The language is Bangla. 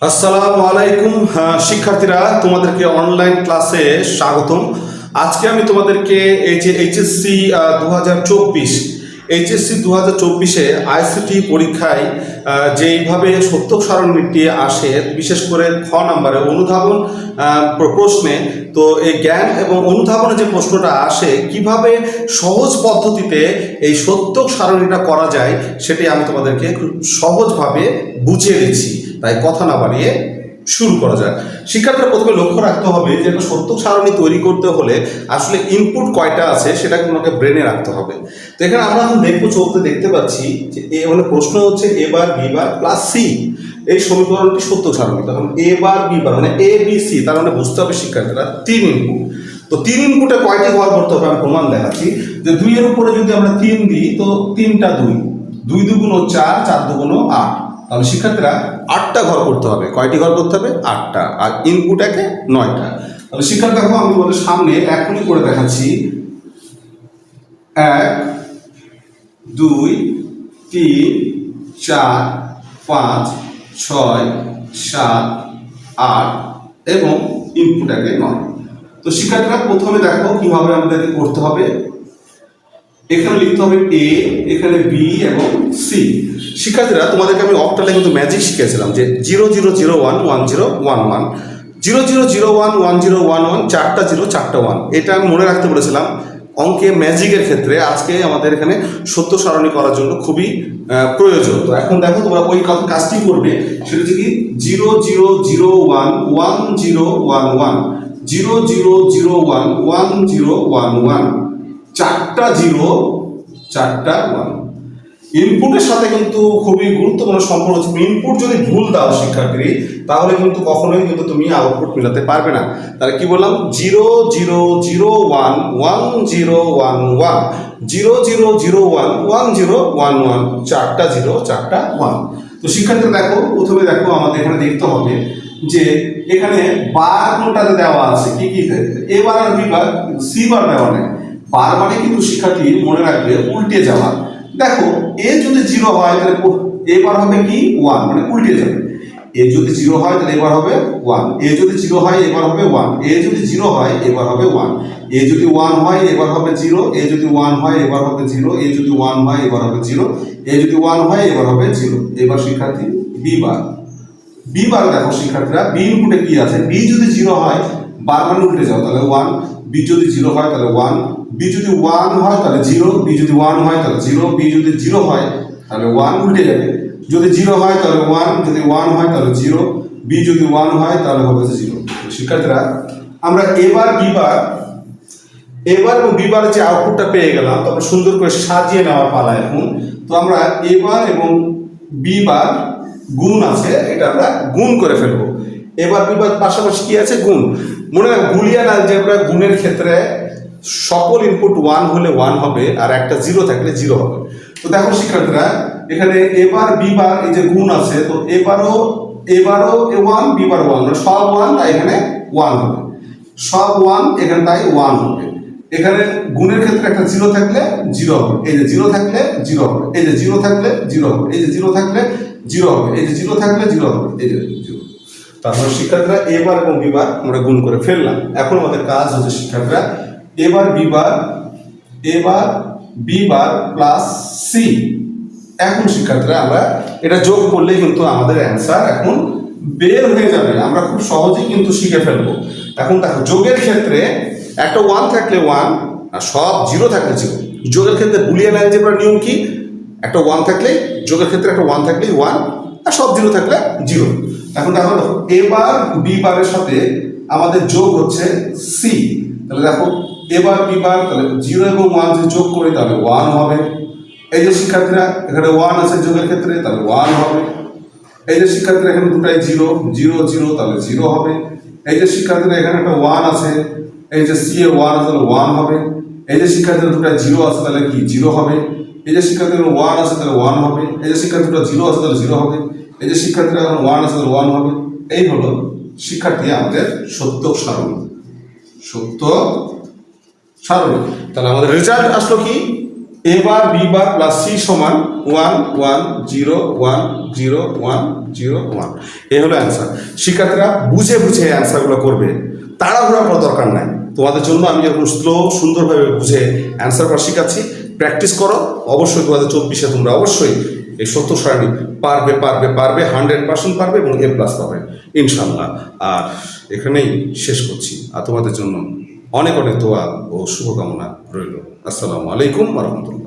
আসসালামু আলাইকুম শিক্ষার্থীরা, তোমাদেরকে অনলাইন ক্লাসে স্বাগতম। আজকে আমি তোমাদেরকে এই যে এইচএসসি 2024 এইচএসসি 2024-এ আইসিটি পরীক্ষায় যেইভাবে সত্য সারণীটি আসে, বিশেষ করে খ নম্বরে অনুধাবন প্রশ্নে, তো এই জ্ঞান এবং অনুধাবনে যে প্রশ্নটা আসে কিভাবে সহজ পদ্ধতিতে এই সত্য সারণীটা করা যায় সেটি আমি তোমাদেরকে খুব সহজভাবে বুঝিয়ে দিচ্ছি। তাই কথা না বাড়িয়ে শুরু করা যায়। শিক্ষার্থীরা প্রথমে লক্ষ্য রাখতে হবে যে একটা সত্য সারণী তৈরি করতে হলে আসলে ইনপুট কয়টা আছে সেটা তোমাকে ব্রেনে রাখতে হবে। তো এখানে আমরা এখন দেখতে পাচ্ছি যে মানে প্রশ্ন হচ্ছে A bar B bar plus C, এই সমীকরণটি সত্য সারণী। তখন এ বার বি বার মানে এ বি সি, তার মানে বুঝতে হবে শিক্ষার্থীরা 3 ইনপুট। তো 3 ইনপুটে কয়টি ঘর করতে হবে আমি প্রমাণ দেখাচ্ছি। যে 2 এর উপরে যদি আমরা 3 দিই তো 3টা 2, 2 দুগুণ 4, 4 দুগুণ 8, তাহলে শিক্ষার্থীরা 8টা ঘর করতে হবে। কয়টি ঘর করতে হবে? 8টা। আর ইনপুট একে 9টা। তাহলে শিক্ষার্থী দেখো, আমি তোমাদের সামনে এখনই করে দেখাচ্ছি। 1 2 3 4 5 6 7 8 এবং ইনপুট একে 9। তো শিক্ষার্থীরা প্রথমে দেখো কিভাবে আমাদেরকে করতে হবে। এখানে লিখতে হবে এ, এখানে বি এবং সি। শিক্ষার্থীরা তোমাদেরকে আমি অক্টালে কিন্তু ম্যাজিক শিখেছিলাম যে 0 0 0 1 1 0 1 1 0 0 0 1 1 0 1 1, 4টা 0 4টা 1। এটা আমি মনে রাখতে বলেছিলাম অঙ্কে ম্যাজিকের ক্ষেত্রে। আজকে আমাদের এখানে সত্য সারণী করার জন্য খুবই প্রয়োজন। তো এখন দেখো তোমরা ওই কাজটি করবে, সেটা হচ্ছে কি 0 0 0 1 1 0 1 1 0 0 0 1 1 0 1 1, 4টা 0 4টা 1। ইনপুটের সাথে কিন্তু খুবই গুরুত্বপূর্ণ সম্পর্ক হচ্ছে, ইনপুট যদি ভুল দাও শিক্ষার্থী তাহলে কিন্তু কখনোই কিন্তু তুমি আউটপুট মেলাতে পারবে না। তাহলে কি বললাম? 0 0 0 1 1 0 1 1 0 0 0 1 1 0 1 1, 4টা 0 4টা 1। তো শিক্ষার্থীরা দেখো, প্রথমে দেখো আমাদের এখানে দেখতে হবে যে এখানে বার কোনটাতে দেওয়া আছে, কি কি A bar R B bar, C বার দেওয়া নেই। বার মানে কিন্তু শিক্ষার্থী মনে রাখবে উল্টে যাওয়া। দেখো এ যদি 0 হয় তাহলে এবার হবে কি 1, মানে উল্টে যাবে। এ যদি 0 হয় তাহলে এবার হবে 1, এ যদি 0 হয় এবার হবে 1, এ যদি 0 হয় এবার হবে 1, এ যদি 1 হয় এবার হবে 0, এ যদি 1 হয় এবার হবে 0, এ যদি 1 হয় এবার হবে 0, এ যদি 1 হয় এবার হবে 0। এবার শিক্ষার্থী বি বার, বি বার দেখো শিক্ষার্থীরা বি ইনপুটে কি আছে, বি যদি 0 হয় বার মানে উল্টে যাও তাহলে 1, বি যদি 0 হয় তাহলে 1, বি যদি 1 হয় তাহলে 0, বি যদি 1 হয় তাহলে 0, বি যদি 0 হয় তাহলে 1 উল্টে যাবে। যদি 0 হয় তাহলে 1, যদি 1 হয় তাহলে 0, বি যদি 1 হয় তাহলে হবে 0। শিক্ষার্থীরা আমরা এবার বি বার, এবার এবং বি বারের যে আউটপুটটা পেয়ে গেলাম, তো আমরা সুন্দর করে সাজিয়ে নেওয়ার পালা এখন। তো আমরা এবার এবং বি বার গুণ আছে, এটা আমরা গুণ করে ফেলবো। এবার বি বার পাশাপাশি কি আছে? গুণ। মনে রাখ বুলিয়ান অলজেব্রা গুণের ক্ষেত্রে সকল ইনপুট 1 হলে 1 হবে আর একটা 0 থাকলে 0 হবে। তো দেখো শিক্ষার্থীরা এখানে এবার বি বার এই যে গুণ আছে, তো এবারও এ 1 বি বার 1, মানে সব 1 তাই এখানে 1 হবে, সব 1 এখানে তাই 1 হবে। এখানে গুণের ক্ষেত্রে একটা 0 থাকলে 0 হবে, এই যে 0 থাকলে 0 হবে, এই যে 0 থাকলে 0 হবে, এই যে 0 থাকলে 0 হবে, এই যে 0 থাকলে 0 হবে, এই যে 0। তারপর শিক্ষার্থীরা এবার এবং বি বার আমরা গুণ করে ফেললাম। এখন আমাদের কাজ হচ্ছে শিক্ষার্থীরা এবার বি বার, এবার বি বার প্লাস সি। এখন শিক্ষার্থীরা আমরা এটা যোগ করলে কিন্তু আমাদের অ্যান্সার এখন বের হয়ে যাবে, আমরা খুব সহজেই কিন্তু শিখে ফেলবো। এখন দেখো যোগের ক্ষেত্রে একটা 1 থাকলে 1 আর সব 0 থাকলে 0। যোগের ক্ষেত্রে বুলিয়ান অলজেব্রার নিয়ম কি? একটা 1 থাকলে, যোগের ক্ষেত্রে একটা 1 থাকলে 1 আর সব 0 থাকলে 0। এখন দেখো এবার বি বারের সাথে আমাদের যোগ হচ্ছে সি। তাহলে দেখো এবার বি বার, তাহলে 0 এবং 1 যদি যোগ করি তাহলে 1 হবে। এই যে শিক্ষার্থীরা এখানে 1 আছে যোগের ক্ষেত্রে, তাহলে 1 হবে। এই যে শিক্ষার্থীরা এখানে দুটাই 0 0 0, তাহলে 0 হবে। এই যে শিক্ষার্থীরা এখানে একটা 1 আছে, এই যে সি এ 1 আছে তাহলে 1 হবে। এই যে শিক্ষার্থীরা দুটাই 0 আছে তাহলে কি 0 হবে। এই যে শিক্ষার্থীরা 1 আছে তাহলে 1 হবে। এই যে শিক্ষার্থীরা 0 আছে তাহলে 0 হবে। এই যে শিক্ষার্থীরা 1 আছে তাহলে 1 হবে। এই হলো শিক্ষার্থী আমাদের সত্য সারণী, সত্য সারণী। তাহলে আমাদের রেজাল্ট আসলো কি A bar B bar plus C সমান 1 1 0 1 0 1 0 1। এ হলো অ্যান্সার। শিক্ষার্থীরা বুঝে বুঝে অ্যান্সারগুলো করবে, তাড়াহুড়া করার দরকার নাই। তোমাদের জন্য আমি যখন স্লো সুন্দরভাবে বুঝে অ্যান্সার করা শিখাচ্ছি, প্র্যাকটিস করো। অবশ্যই 2024-এ তোমরা অবশ্যই এই 70 সারণী পারবে পারবে পারবে, 100% পারবে এবং A+ পাবে ইনশাল্লাহ। আর এখানেই শেষ করছি। আর তোমাদের জন্য অনেক অনেক দোয়া ও শুভকামনা রইল। আসসালামু আলাইকুম ওয়া রাহমাতুল্লাহ।